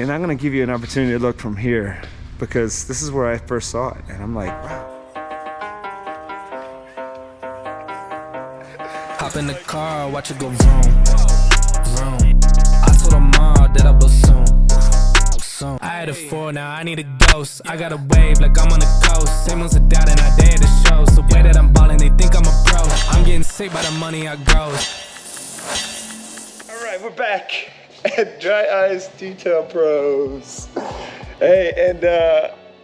And I'm gonna give you an opportunity to look from here because this is where I first saw it, and I'm like, wow. Hop in the car, watch it go vroom, vroom. I told her mom that I was soon. I had a 4, now I need a ghost. I got a wave like I'm on the coast. Same ones are doubting, I dare the show. So way that I'm balling, they think I'm a pro. I'm getting sick by the money I gross. All right, we're back at Dry Eyes Detail Pros. Hey, and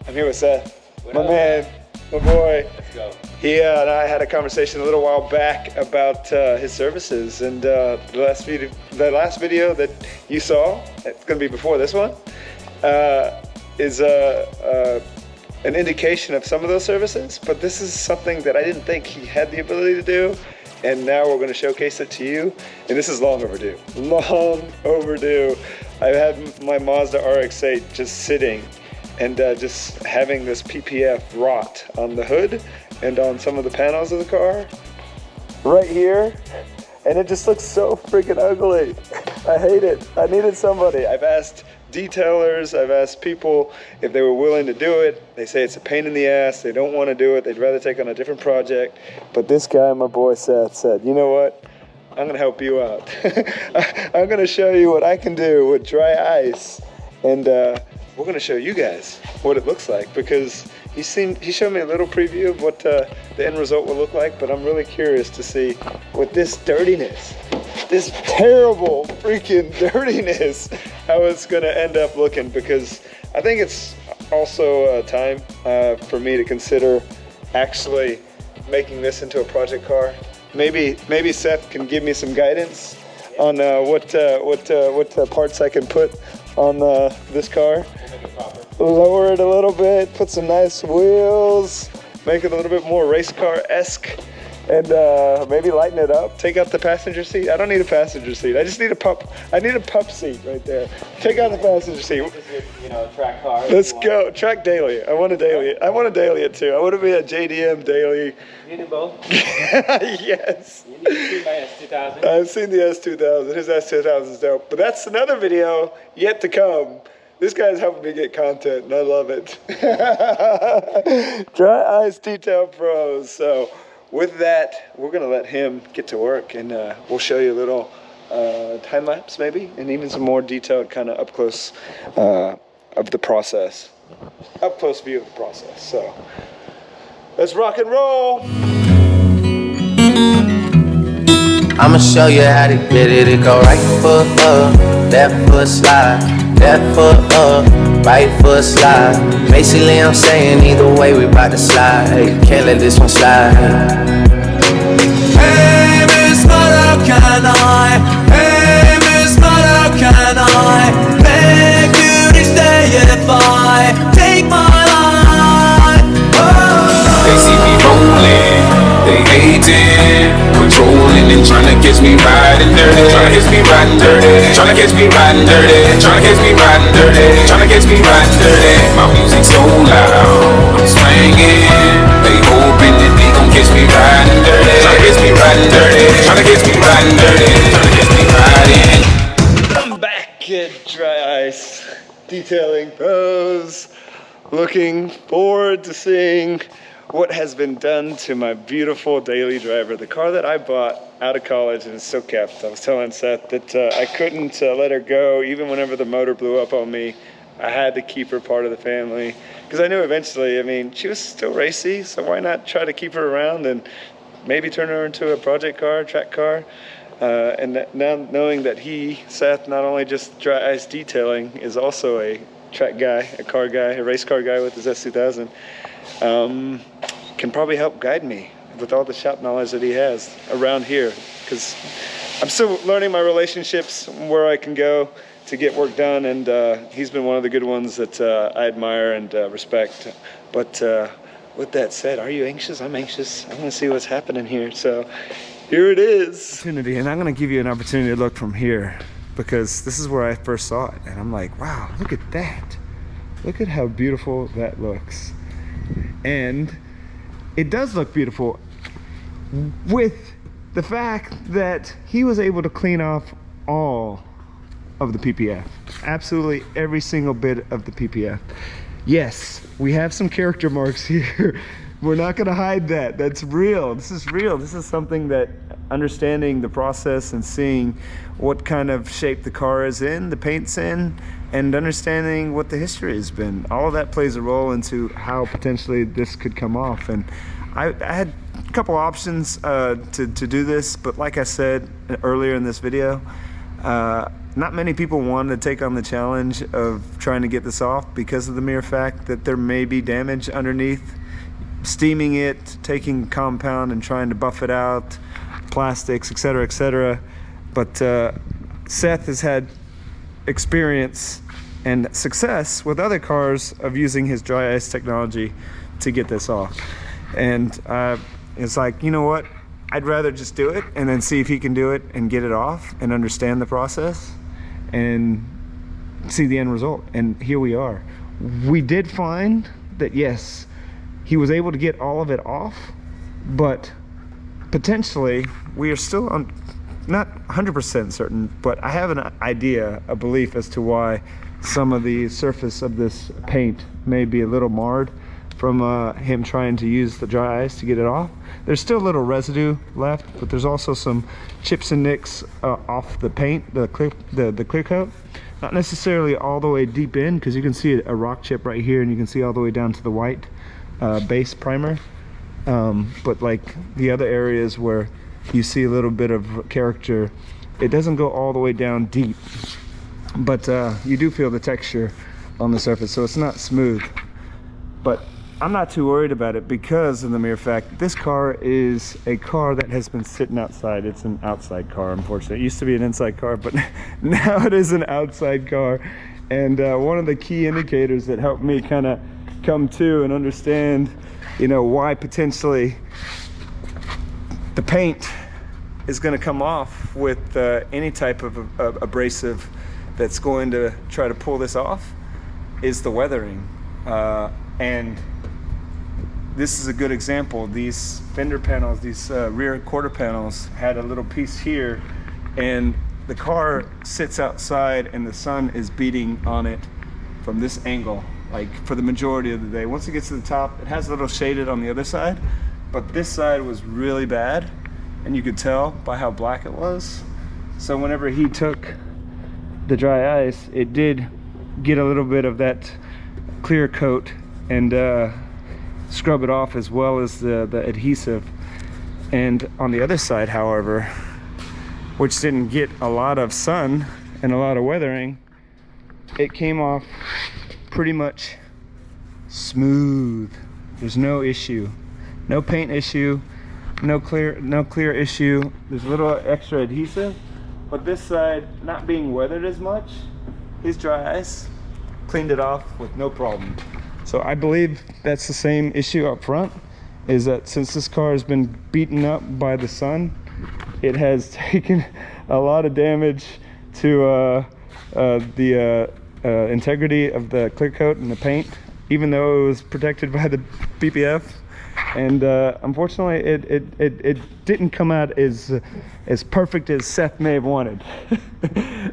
I'm here with Seth, my man, my boy. Let's go. He and I had a conversation a little while back about his services, and the last video that you saw, it's gonna be before this one, is an indication of some of those services, but this is something that I didn't think he had the ability to do, and now we're gonna showcase it to you, and this is long overdue. Long overdue. I've had my Mazda Rx-8 just sitting and just having this PPF rot on the hood and on some of the panels of the car right here, and it just looks so freaking ugly. I hate it. I needed somebody. I've asked detailers, I've asked people if they were willing to do it. They say it's a pain in the ass, they don't want to do it, they'd rather take on a different project. But this guy, my boy Seth, said, you know what, I'm gonna help you out. I'm gonna show you what I can do with dry ice, and we're gonna show you guys what it looks like, because he showed me a little preview of what the end result will look like, but I'm really curious to see what this dirtiness, this terrible freaking dirtiness, how it's gonna end up looking, because I think it's also time for me to consider actually making this into a project car. Maybe Seth can give me some guidance on what parts I can put on this car. Lower it a little bit, put some nice wheels, make it a little bit more race car-esque, and maybe lighten it up. Take out the passenger seat. I don't need a passenger seat. I just need a pup. I need a pup seat right there. Take out the passenger seat. You know, track car. Let's go. Track daily. I want a daily. I want a daily it too. I want to be a JDM daily. You do both? Yes. You need to see my S2000. I've seen the S2000. His S2000 is dope. But that's another video yet to come. This guy's helping me get content, and I love it. Dry Eyes Detail Pros. So with that, we're gonna let him get to work, and we'll show you a little time lapse maybe, and even some more detailed kind of up close of the process, up close view of the process. So let's rock and roll. I'ma show you how to get it. It go right foot up, left foot slide, left foot up, right foot slide. Basically I'm saying either way we bout to slide. Hey, can't let this one slide. Hey Miss Mother, can I? Hey Miss Mother, can I? Beg you to stay if I take my life. Oh. They see me rolling, they hating, controlling and trying to catch me riding dirty, trying to catch me riding dirty, trying to catch me riding dirty, trying to catch me riding dirty, trying to catch me riding dirty. My music so loud, I'm swinging. They hoping that they gon' catch me riding dirty, trying to catch me riding dirty, trying to catch me riding dirty, trying to catch me riding. I'm back at Dry Ice Detailing Pros. Looking forward to seeing what has been done to my beautiful daily driver, the car that I bought out of college and is still kept. I was telling Seth that I couldn't let her go even whenever the motor blew up on me. I had to keep her part of the family because I knew eventually, I mean, she was still racy, so why not try to keep her around and maybe turn her into a project car, track car. And now knowing that Seth, not only just dry ice detailing, is also a track guy, a car guy, a race car guy with his S2000, can probably help guide me with all the shop knowledge that he has around here, because I'm still learning my relationships, where I can go to get work done, and he's been one of the good ones that I admire and respect. But with that said, are you anxious? I'm anxious. I want to see what's happening here. So here it is. And I'm going to give you an opportunity to look from here, because this is where I first saw it, and I'm like, wow, look at that. Look at how beautiful that looks. And it does look beautiful with the fact that he was able to clean off all of the PPF absolutely every single bit of the PPF. Yes, we have some character marks here. We're not gonna hide that. That's real. This is real. This is something that understanding the process and seeing what kind of shape the car is in, the paint's in, and understanding what the history has been. All of that plays a role into how potentially this could come off. And I had a couple options to do this, but like I said earlier in this video, not many people wanted to take on the challenge of trying to get this off because of the mere fact that there may be damage underneath. Steaming it, taking compound and trying to buff it out, plastics, etc., etc. But Seth has had experience and success with other cars of using his dry ice technology to get this off. And it's like, you know what? I'd rather just do it and then see if he can do it and get it off and understand the process and see the end result. And here we are. We did find that, yes, he was able to get all of it off, but potentially we are still not 100% certain, but I have an idea, a belief as to why some of the surface of this paint may be a little marred from him trying to use the dry ice to get it off. There's still a little residue left, but there's also some chips and nicks off the paint, the clear coat. Not necessarily all the way deep in, because you can see a rock chip right here, and you can see all the way down to the white base primer. But like the other areas where you see a little bit of character, it doesn't go all the way down deep, but you do feel the texture on the surface, so it's not smooth. But I'm not too worried about it because of the mere fact that this car is a car that has been sitting outside. It's an outside car, unfortunately. It used to be an inside car, but now it is an outside car. And one of the key indicators that helped me kind of come to and understand, you know, why potentially the paint is going to come off with any type of abrasive that's going to try to pull this off is the weathering. And this is a good example. These fender panels, these rear quarter panels had a little piece here, and the car sits outside and the sun is beating on it from this angle, like for the majority of the day. Once it gets to the top, it has a little shaded on the other side, but this side was really bad, and you could tell by how black it was. So whenever he took the dry ice, it did get a little bit of that clear coat and scrub it off, as well as the adhesive. And on the other side, however, which didn't get a lot of sun and a lot of weathering, it came off pretty much smooth. There's no issue, no paint issue, no clear issue. There's a little extra adhesive, but this side not being weathered as much, his dry ice cleaned it off with no problem. So I believe that's the same issue up front, is that since this car has been beaten up by the sun, it has taken a lot of damage to the integrity of the clear coat and the paint, even though it was protected by the PPF. And unfortunately, it didn't come out as perfect as Seth may have wanted,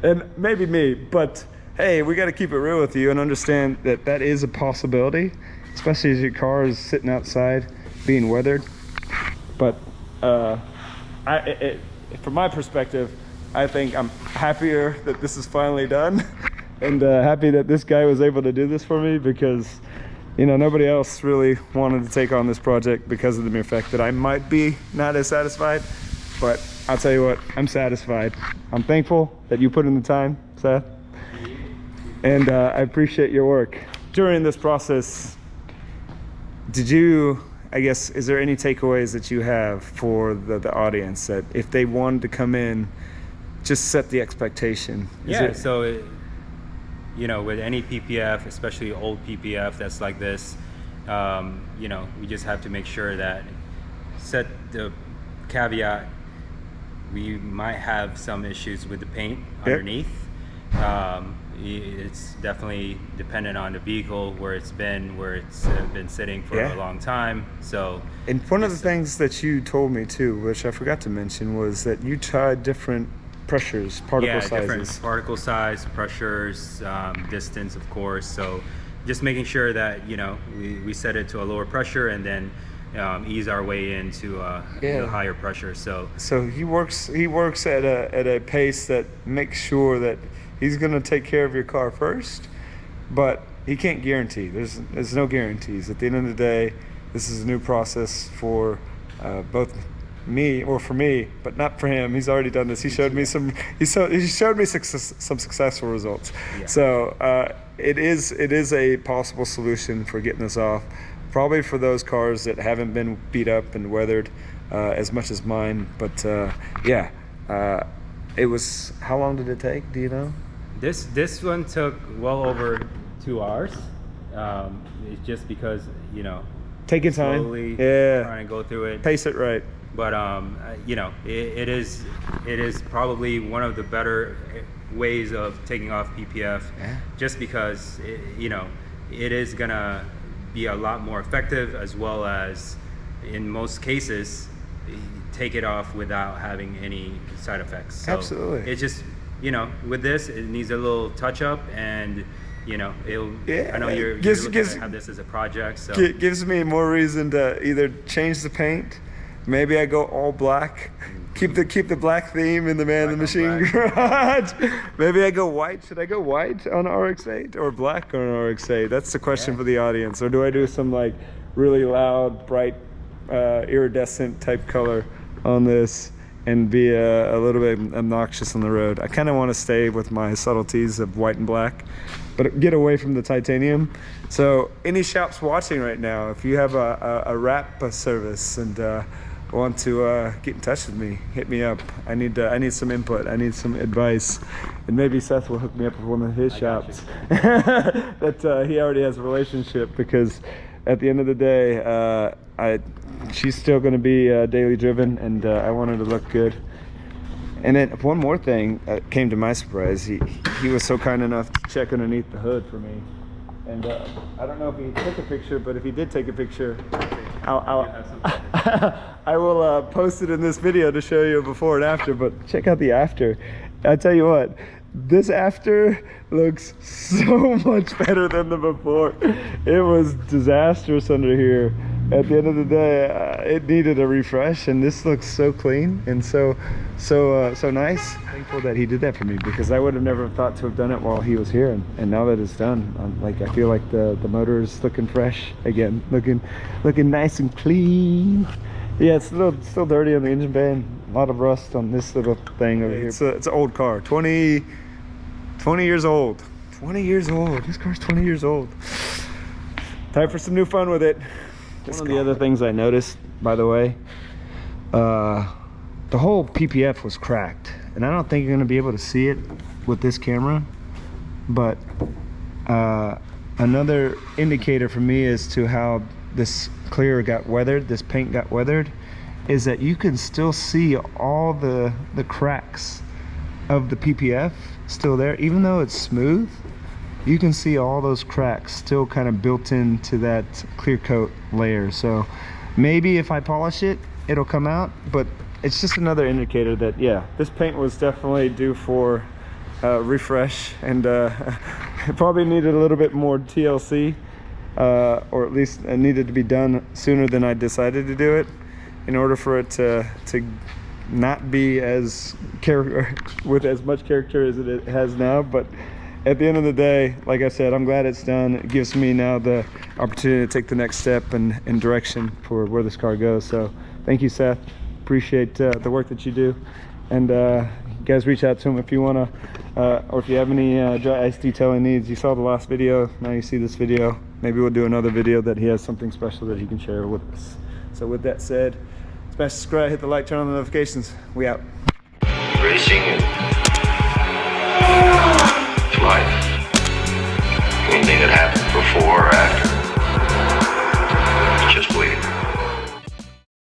and maybe me, but hey, we got to keep it real with you and understand that that is a possibility, especially as your car is sitting outside being weathered. But from my perspective, I think I'm happier that this is finally done, and happy that this guy was able to do this for me, because, you know, nobody else really wanted to take on this project because of the mere fact that I might be not as satisfied. But I'll tell you what, I'm satisfied. I'm thankful that you put in the time, Seth. And I appreciate your work. During this process, did you, I guess, is there any takeaways that you have for the audience, that if they wanted to come in, just set the expectation? So, you know, with any PPF, especially old PPF that's like this, you know, we just have to make sure that, set the caveat, we might have some issues with the paint underneath. It's definitely dependent on the vehicle, where it's been sitting for a long time. So, and one of the things that you told me too, which I forgot to mention, was that you tried different pressures, particle sizes. Different particle size, pressures, distance, of course. So just making sure that, you know, we set it to a lower pressure and then ease our way into higher pressure. So he works at a pace that makes sure that he's going to take care of your car first, but he can't guarantee. There's no guarantees. At the end of the day, this is a new process for both for me, but not for him. He's already done this. He showed me some successful results. Yeah. So it is a possible solution for getting this off. Probably for those cars that haven't been beat up and weathered as much as mine. But it was. How long did it take? Do you know? This one took well over 2 hours. It's just because, you know, taking time, slowly trying to go through it, pace it right. But you know, it is probably one of the better ways of taking off PPF, just because you know, it is gonna be a lot more effective, as well as in most cases take it off without having any side effects. So absolutely. It's just, you know, with this, it needs a little touch up, and you know, I know you're looking to have this as a project, so it gives me more reason to either change the paint. Maybe I go all black. Keep the black theme in the Man in the Machine garage. Maybe I go white. Should I go white on RX-8 or black on RX-8? That's the question for the audience. Or do I do some like really loud, bright, iridescent type color on this and be a little bit obnoxious on the road? I kind of want to stay with my subtleties of white and black, but get away from the titanium. So any shops watching right now, if you have a wrap service and want to get in touch with me, hit me up. I need some input. I need some advice, and maybe Seth will hook me up with one of his shops that he already has a relationship. Because at the end of the day, she's still going to be daily driven, and I want her to look good. And then one more thing came to my surprise. He was so kind enough to check underneath the hood for me. And I don't know if he took a picture, but if he did take a picture, I will post it in this video to show you a before and after. But check out the after. I tell you what, this after looks so much better than the before. It was disastrous under here. At the end of the day, it needed a refresh, and this looks so clean and so nice. Thankful that he did that for me, because I would have never thought to have done it while he was here. And now that it's done, I feel like the motor is looking fresh again, looking nice and clean. Yeah, it's still dirty on the engine bay, and a lot of rust on this little thing over here. It's an old car, 20 years old. 20 years old. This car's 20 years old. Time for some new fun with it. One of the other things I noticed, by the way, the whole PPF was cracked, and I don't think you're going to be able to see it with this camera, but another indicator for me as to how this clear got weathered, this paint got weathered, is that you can still see all the cracks of the PPF still there. Even though it's smooth, you can see all those cracks still kind of built into that clear coat layer. So maybe if I polish it, it'll come out, but it's just another indicator that, yeah, this paint was definitely due for refresh, and it probably needed a little bit more TLC, or at least it needed to be done sooner than I decided to do it, in order for it to not be as with as much character as it has now. But at the end of the day, like I said, I'm glad it's done. It gives me now the opportunity to take the next step and direction for where this car goes. So thank you, Seth. Appreciate the work that you do. And you guys reach out to him if you want to, or if you have any dry ice detailing needs. You saw the last video, now you see this video. Maybe we'll do another video that he has something special that he can share with us. So with that said, smash subscribe, hit the like, turn on the notifications. We out. Racing